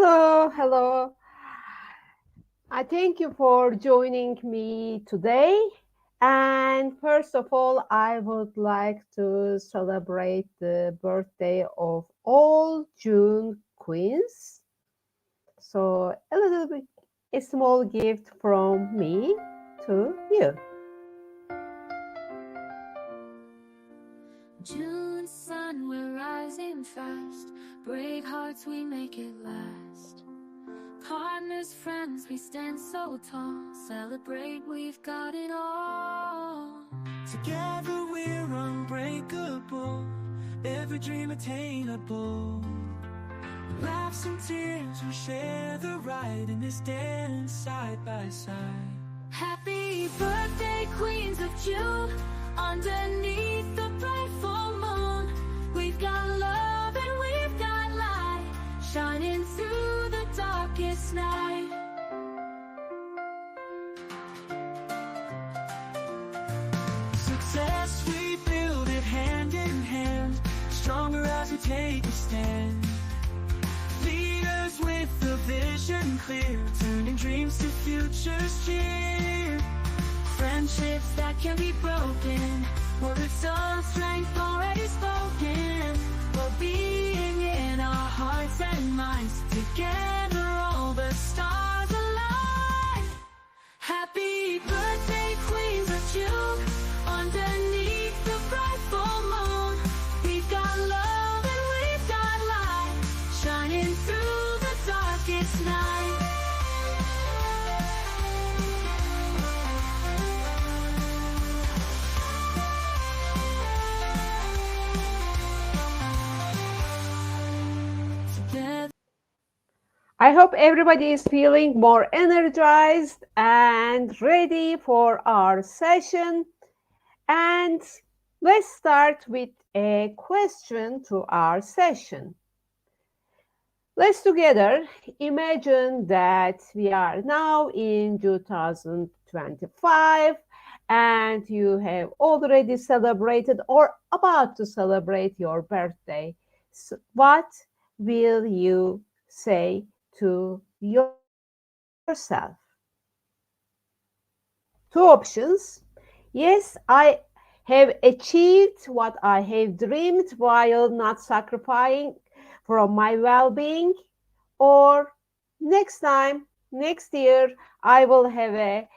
Hello. I thank you for joining me today. And first of all, I would like to celebrate the birthday of all June queens. So, a little bit, a small gift from me to you. June sun, we're rising fast. Brave hearts, we make it last. Partners, friends, we stand so tall. Celebrate, we've got it all. Together we're unbreakable. Every dream attainable. Laughs and tears, we share the ride in this dance side by side. Happy birthday, queens of June. Underneath the bright full moon, we've got love and we've got light, shining through the darkest night. Success, we build it hand in hand. Stronger as we take a stand. Leaders with the vision clear, turning dreams to futures cheer. Friendships that can be broken, words of strength already spoken. Well-being in our hearts and minds, together all the stars align. Happy birthday, queens of June. Underneath the bright full moon, we've got love and we've got light, shining through the darkest night. I hope everybody is feeling more energized and ready for our session. And let's start with a question to our session. Let's together imagine that we are now in 2025 and you have already celebrated or about to celebrate your birthday. So what will you say to yourself? Two options. Yes, I have achieved what I have dreamed while not sacrificing from my well-being. Or next time, next year, I will have a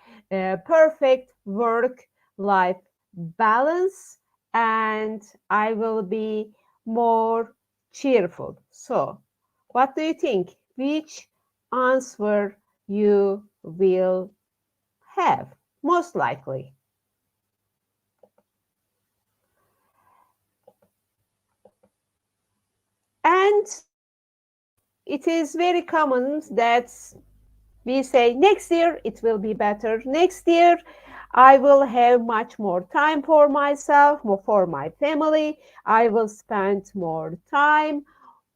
perfect work-life balance and I will be more cheerful. So, what do you think? Which answer you will have? Most likely. And it is very common that we say next year it will be better. Next year I will have much more time for myself, for my family. I will spend more time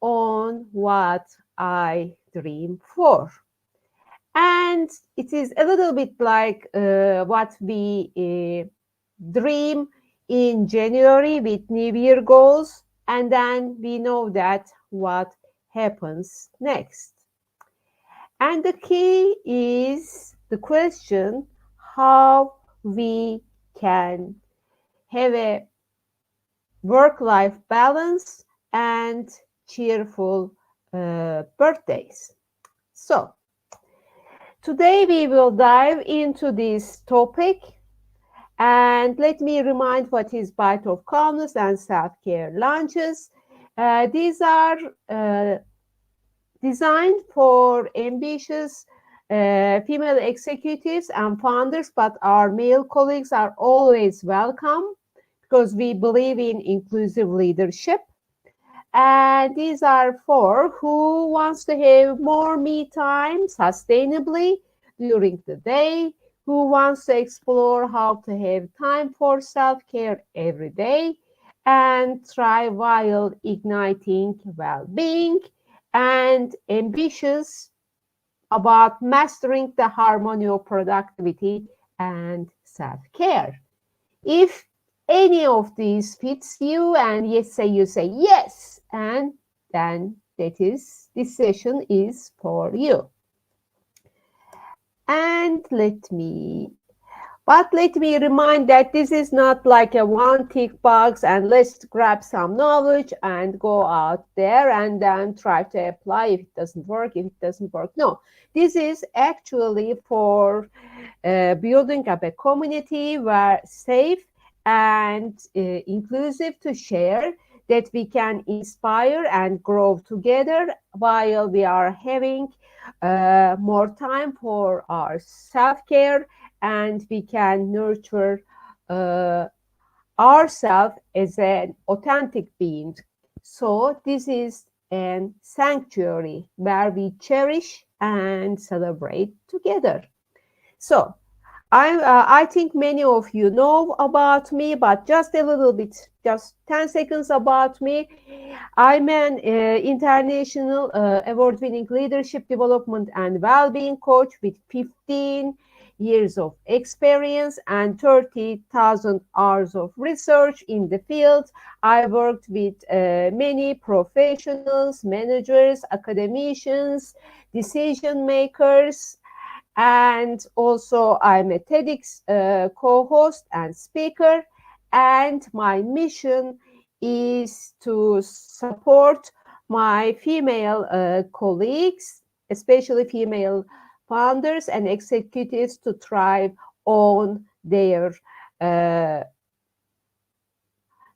on what I dream for. And it is a little bit like what we dream in January with New Year goals, and then we know that what happens next. And the key is the question how we can have a work-life balance and cheerful birthdays. So, today we will dive into this topic and let me remind what is Bite of Calmness and self-care lunches. These are designed for ambitious female executives and founders, but our male colleagues are always welcome because we believe in inclusive leadership. And these are for who wants to have more me time sustainably during the day, who wants to explore how to have time for self-care every day and thrive while igniting well-being, and ambitious about mastering the harmony of productivity and self-care. If any of these fits you and you say yes, and then That is, this session is for you. And let me remind that this is not like a one tick box and let's grab some knowledge and go out there and then try to apply if it doesn't work, if it doesn't work. No, this is actually for building up a community where safe and inclusive to share, that we can inspire and grow together while we are having more time for our self-care, and we can nurture uh, ourselves as an authentic being. So this is an sanctuary where we cherish and celebrate together. So I think many of you know about me, but just a little bit, just 10 seconds about me. I'm an international award-winning leadership development and well-being coach with 15 years of experience and 30,000 hours of research in the field. I worked with many professionals, managers, academicians, decision makers, and also I'm a TEDx co-host and speaker, and my mission is to support my female colleagues, especially female founders and executives, to thrive on their uh,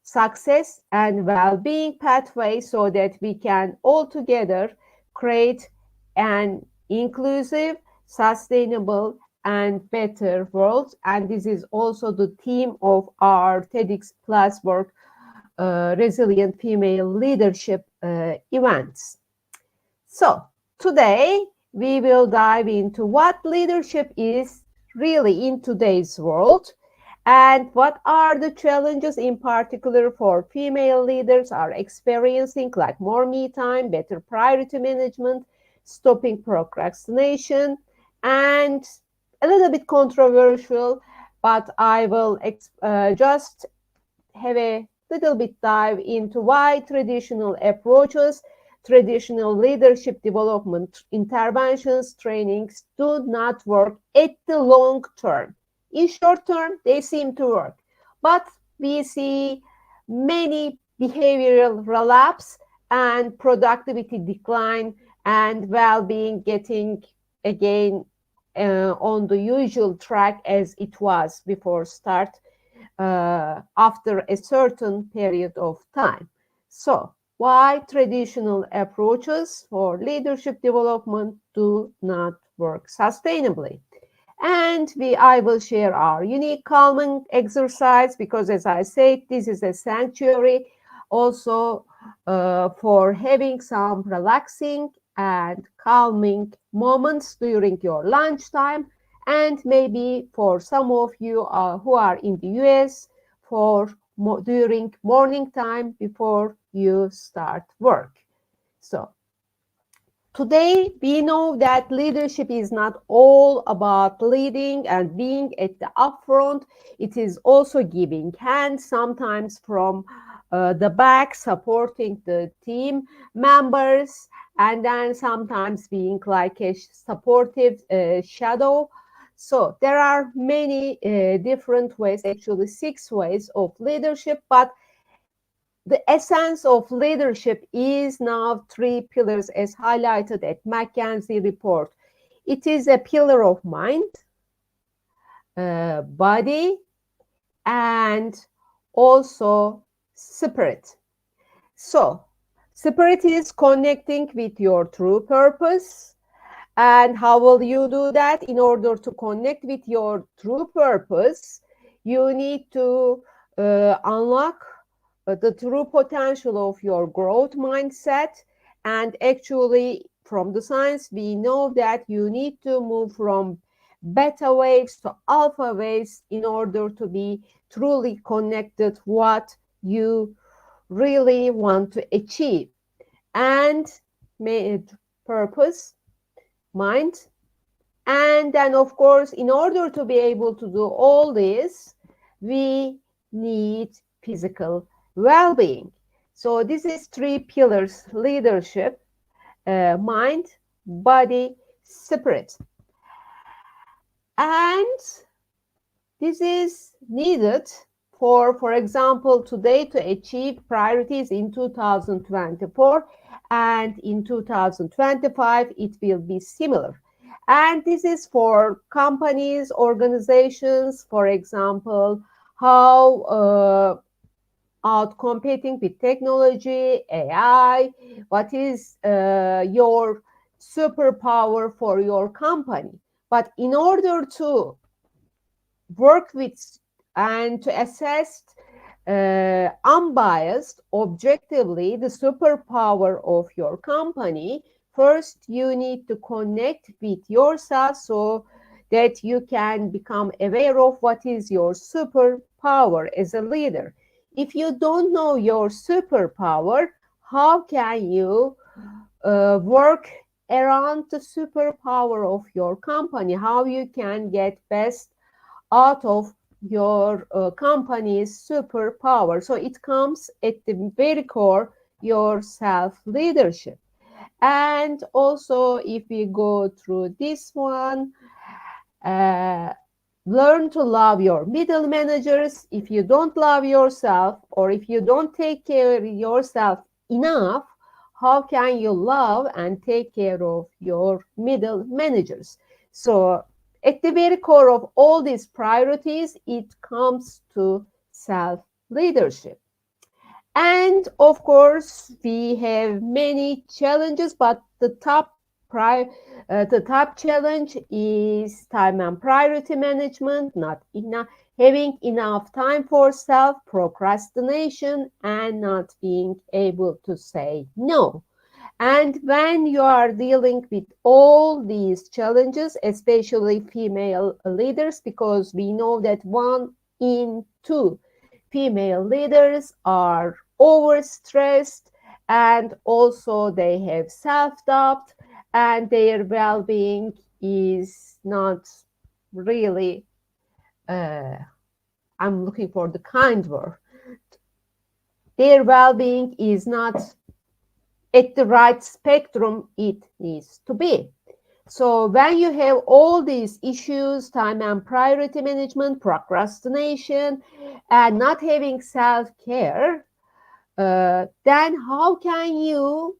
success and well-being pathway, so that we can all together create an inclusive, sustainable, and better world. And this is also the theme of our TEDx Plus work, resilient female leadership events. So today we will dive into what leadership is really in today's world, and what are the challenges in particular for female leaders are experiencing, like more me time, better priority management, stopping procrastination, and a little bit controversial, but I will just have a little bit dive into why traditional approaches, traditional leadership development interventions, trainings do not work at the long term. In short term, they seem to work, but we see many behavioral relapse and productivity decline and well-being getting again on the usual track as it was before start after a certain period of time. So, why traditional approaches for leadership development do not work sustainably? And I will share our unique calming exercise, because as I said, this is a sanctuary also for having some relaxing and calming moments during your lunchtime, and maybe for some of you who are in the US, for during morning time before you start work. So today, we know that leadership is not all about leading and being at the upfront. It is also giving hands, sometimes from the back, supporting the team members, and then sometimes being like a supportive shadow. So there are many different ways, actually 6 ways of leadership, but the essence of leadership is now 3 pillars as highlighted at McKinsey report. It is a pillar of mind, body, and also spirit. So spirit is connecting with your true purpose. And how will you do that? In order to connect with your true purpose, you need to unlock the true potential of your growth mindset. And actually, from the science, we know that you need to move from beta waves to alpha waves in order to be truly connected what you really want to achieve. And made purpose, mind, and then of course, in order to be able to do all this, we need physical well-being. So this is 3 pillars leadership. mind, body, spirit. And this is needed for example, today to achieve priorities in 2024, and in 2025 it will be similar. And this is for companies, organizations, for example, how out competing with technology, AI, what is your superpower for your company. But in order to work with and to assess unbiased, objectively, the superpower of your company, first you need to connect with yourself so that you can become aware of what is your superpower as a leader. If you don't know your superpower, how can you work around the superpower of your company? How you can get best out of your company's superpower. So it comes at the very core, your self leadership. And also, if we go through this one, uh, learn to love your middle managers. If you don't love yourself, or if you don't take care of yourself enough, how can you love and take care of your middle managers? So at the very core of all these priorities, it comes to self leadership. And of course, we have many challenges, but the top challenge is time and priority management, not enough, having enough time for self, procrastination, and not being able to say no. And when you are dealing with all these challenges, especially female leaders, because we know that 1 in 2 female leaders are overstressed, and also they have self-doubt, and their well-being is not really, uh, I'm looking for the kind word, their well-being is not at the right spectrum it needs to be. So when you have all these issues, time and priority management, procrastination, and not having self-care, then how can you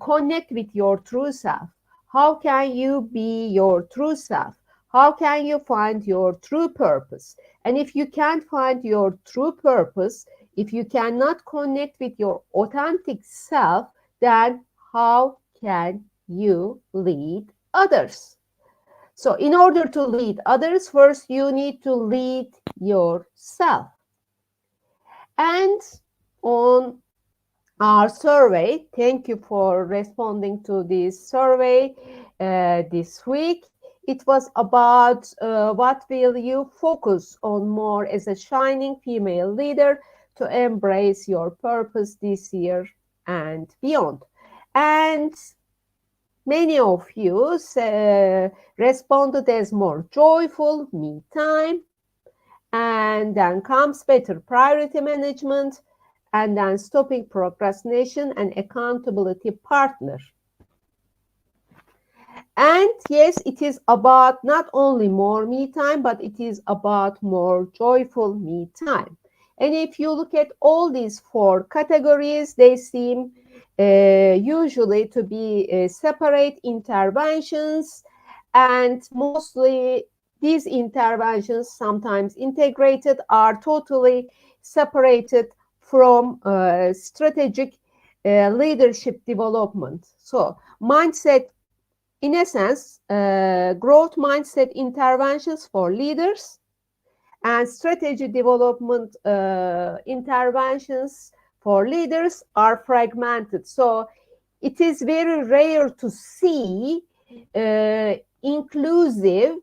connect with your true self? How can you be your true self? How can you find your true purpose? And if you can't find your true purpose, if you cannot connect with your authentic self, then how can you lead others? So, in order to lead others, first you need to lead yourself. And on our survey, thank you for responding to this survey this week. It was about what will you focus on more as a shining female leader to embrace your purpose this year and beyond. And many of you responded as more joyful, me time, and then comes better priority management, and then stopping procrastination and accountability partner. And yes, it is about not only more me time, but it is about more joyful me time. And if you look at all these 4 categories, they seem usually to be separate interventions, and mostly these interventions, sometimes integrated, are totally separated from strategic leadership development. So mindset, in essence, growth mindset interventions for leaders and strategy development interventions for leaders are fragmented. So it is very rare to see inclusive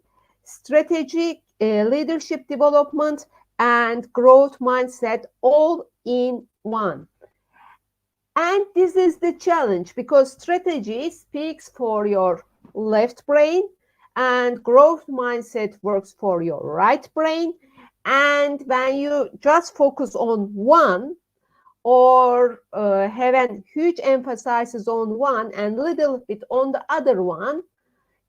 strategic leadership development and growth mindset all in one. And this is the challenge, because strategy speaks for your left brain and growth mindset works for your right brain. And when you just focus on one or have a huge emphasis on one and little bit on the other one,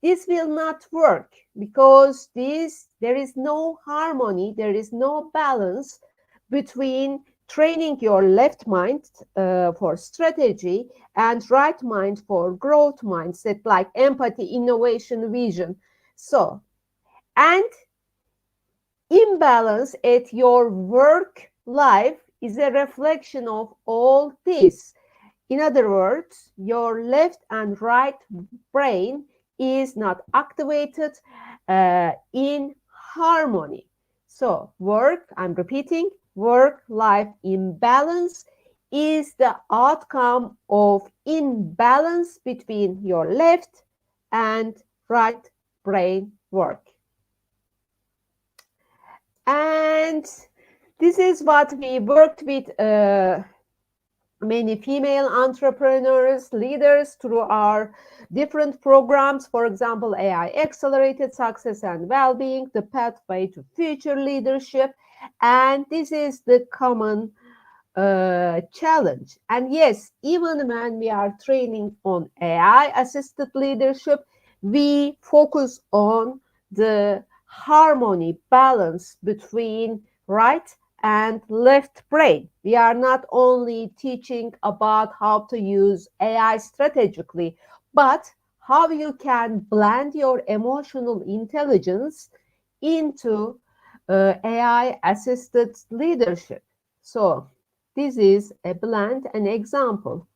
this will not work because there is no harmony, there is no balance between training your left mind for strategy and right mind for growth mindset like empathy, innovation, vision. So, and imbalance at your work life is a reflection of all this. In other words, your left and right brain is not activated in harmony. So, I'm repeating, work life imbalance is the outcome of imbalance between your left and right brain work. And this is what we worked with many female entrepreneurs, leaders through our different programs. For example, AI Accelerated Success and Wellbeing, the Pathway to Future Leadership. And this is the common challenge. And yes, even when we are training on AI assisted leadership, we focus on the harmony, balance between right and left brain. We are not only teaching about how to use AI strategically, but how you can blend your emotional intelligence into AI assisted leadership. So, this is a blend, an example.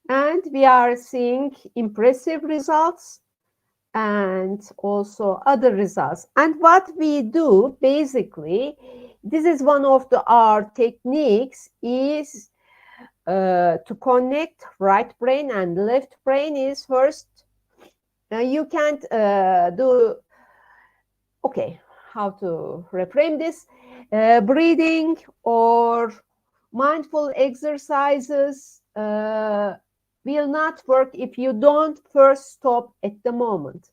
And we are seeing impressive results and also other results. And what we do basically, this is one of our techniques is to connect right brain and left brain is first, you can't do, okay, how to reframe this, breathing or mindful exercises will not work if you don't first stop at the moment.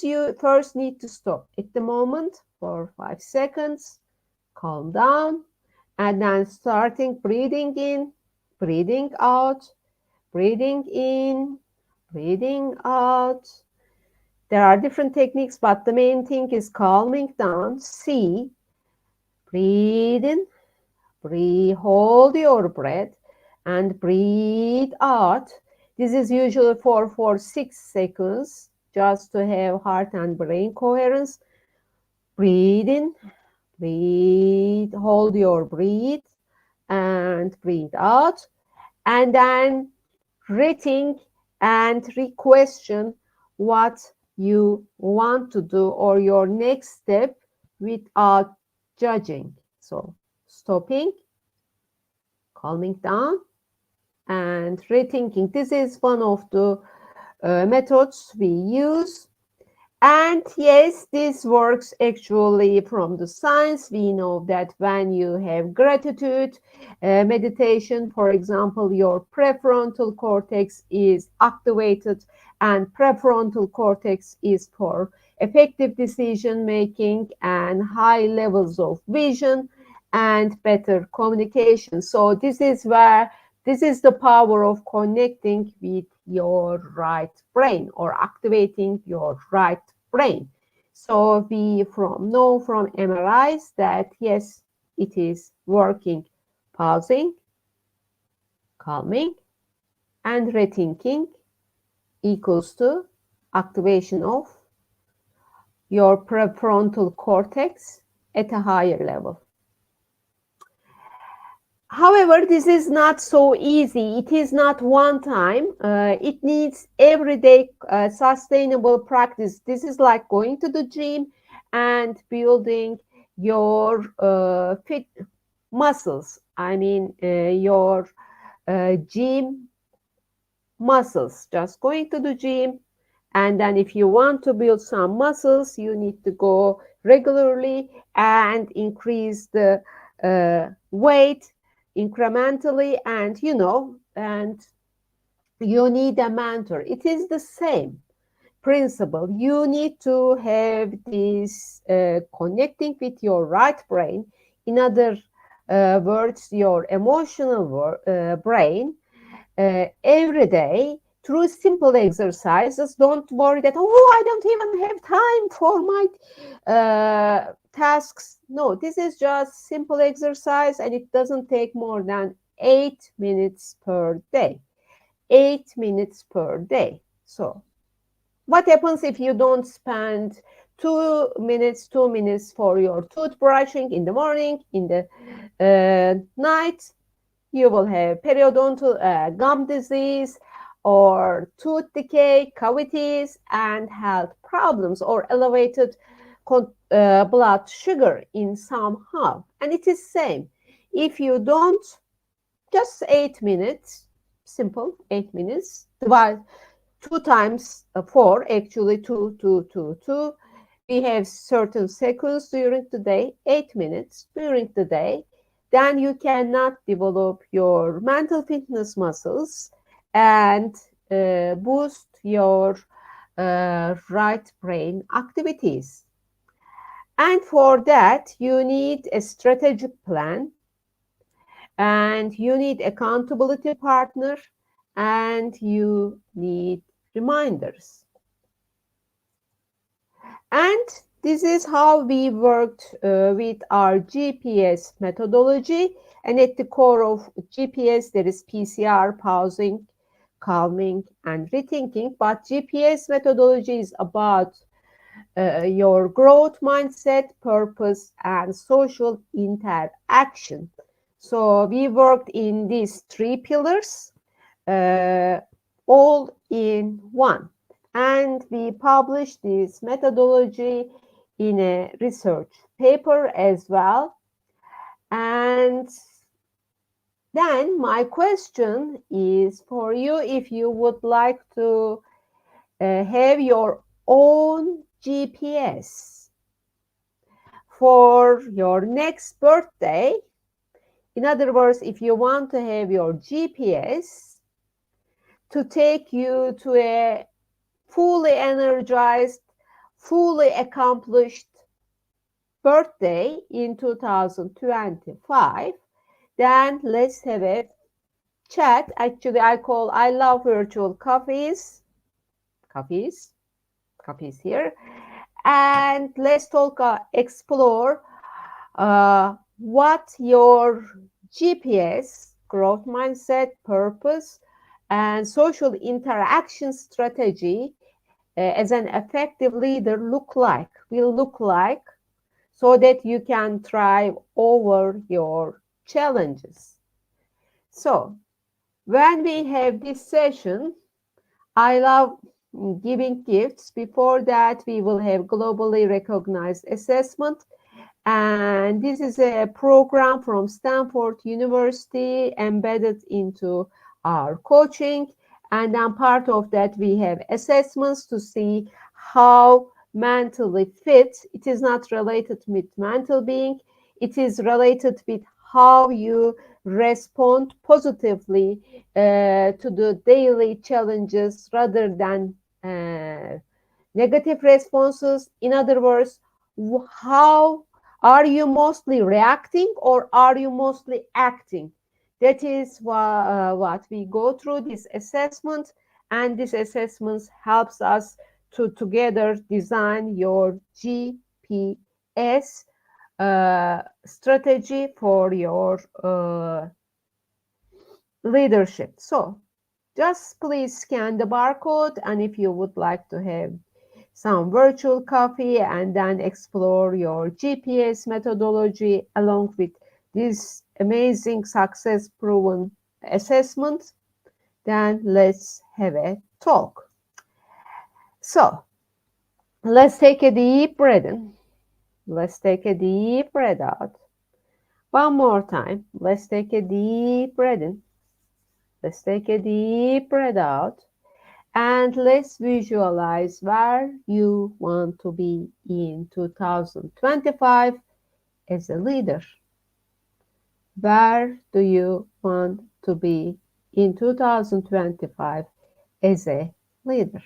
You first need to stop at the moment for 5 seconds, calm down, and then starting breathing in, breathing out, breathing in, breathing out. There are different techniques, but the main thing is calming down. See, breathe in, breathe, hold your breath, and breathe out. This is usually for 6 seconds, just to have heart and brain coherence. Breathe in, breathe, hold your breath, and breathe out. And then rethink and re-question what you want to do or your next step without judging. So stopping, calming down, and rethinking. This is one of the methods we use. And yes, this works actually from the science. We know that when you have gratitude, meditation, for example, your prefrontal cortex is activated, and prefrontal cortex is for effective decision making and high levels of vision and better communication. So this is the power of connecting with your right brain or activating your right brain. So we know from MRIs that yes, it is working. Pausing, calming, and rethinking equals to activation of your prefrontal cortex at a higher level. However, this is not so easy. It is not one time. It needs everyday sustainable practice. This is like going to the gym and building your fit muscles. I mean, your gym muscles. Just going to the gym. And then if you want to build some muscles, you need to go regularly and increase the weight incrementally, and and you need a mentor. It is the same principle. You need to have this connecting with your right brain in order words your emotional brain every day through simple exercises. Don't worry that, oh, I don't even have time for my tasks. No, this is just simple exercise and it doesn't take more than 8 minutes per day. 8 minutes per day. So what happens if you don't spend 2 minutes for your toothbrushing in the morning, in the night? You will have periodontal gum disease or tooth decay, cavities, and health problems or elevated blood sugar in somehow. And it is same. If you don't, just 8 minutes, simple 8 minutes, divide 2 times 4, actually two. We have certain seconds during the day, 8 minutes during the day. Then you cannot develop your mental fitness muscles and boost your right brain activities. And for that, you need a strategic plan and you need accountability partner and you need reminders. And this is how we worked with our GPS methodology. And at the core of GPS, there is PCR, pausing, calming, and rethinking. But GPS methodology is about your growth mindset, purpose, and social interaction. So we worked in these 3 pillars, uh, all in one. And we published this methodology in a research paper as well. And then my question is for you, if you would like to have your own GPS for your next birthday. In other words, if you want to have your GPS to take you to a fully energized, fully accomplished birthday in 2025, then let's have a chat. Actually, I love virtual coffees, coffees here. And let's talk, explore what your GPS, growth mindset, purpose, and social interaction strategy as an effective leader will look like, so that you can thrive over your challenges. So when we have this session, I love giving gifts. Before that, we will have globally recognized assessment. And this is a program from Stanford University embedded into our coaching. And then part of that, we have assessments to see how mentally fit. It is not related with mental being. It is related with how you respond positively to the daily challenges rather than negative responses. In other words, how are you mostly reacting or are you mostly acting? That is what we go through this assessment, and this assessment helps us to together design your GPS strategy for your leadership. So just please scan the barcode, and if you would like to have some virtual coffee and then explore your GPS methodology along with this amazing success proven assessment, then let's have a talk. So let's take a deep breath in. Let's take a deep breath out. One more time. Let's take a deep breath in. Let's take a deep breath out. And let's visualize where you want to be in 2025 as a leader. Where do you want to be in 2025 as a leader?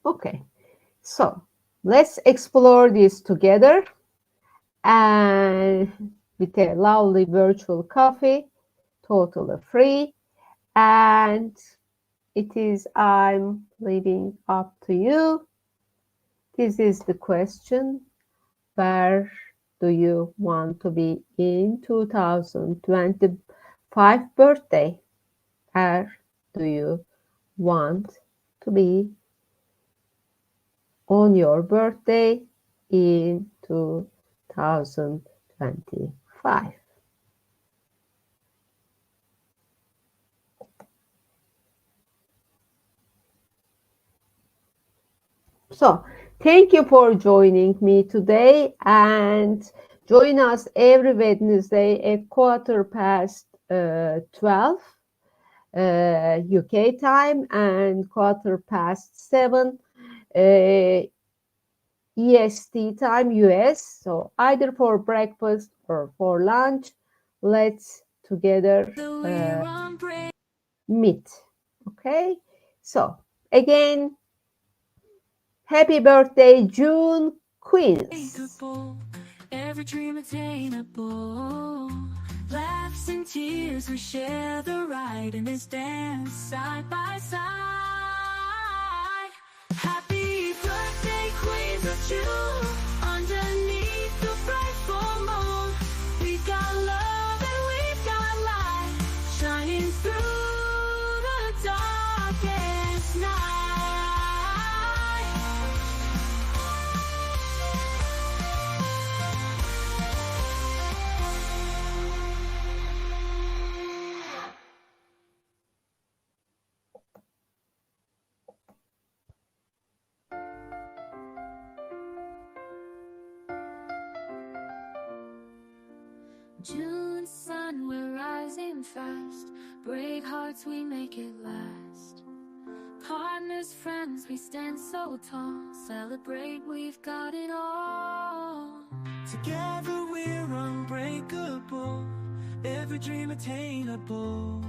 Okay, so let's explore this together and with a lovely virtual coffee, totally free. And it is I'm leaving up to you. This is the question. Where do you want to be in 2025 birthday? Where do you want to be on your birthday in 2025? So, thank you for joining me today and join us every Wednesday at quarter past 12 UK time and quarter past 7 EST time US. So, either for breakfast or for lunch, let's together So we're on break. meet. Okay, so again, happy birthday, June Queens. Breakable, every dream attainable. Laughs and tears, we share the ride in this dance side by side. Happy birthday, Queens of June. Underneath the bright full moon, we've got love and we've got light, shining through the darkest night. June sun, we're rising fast. Brave hearts, we make it last. Partners, friends, we stand so tall. Celebrate, we've got it all. Together we're unbreakable, every dream attainable.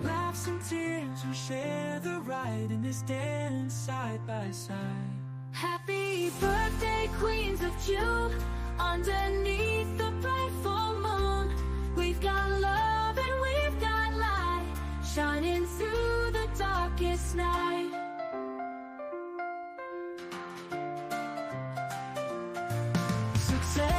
Laughs and tears, we share the ride in this dance side by side. Happy birthday, Queens of June. Underneath the bright full moon, we've got love and we've got light, shining through the darkest night. Success.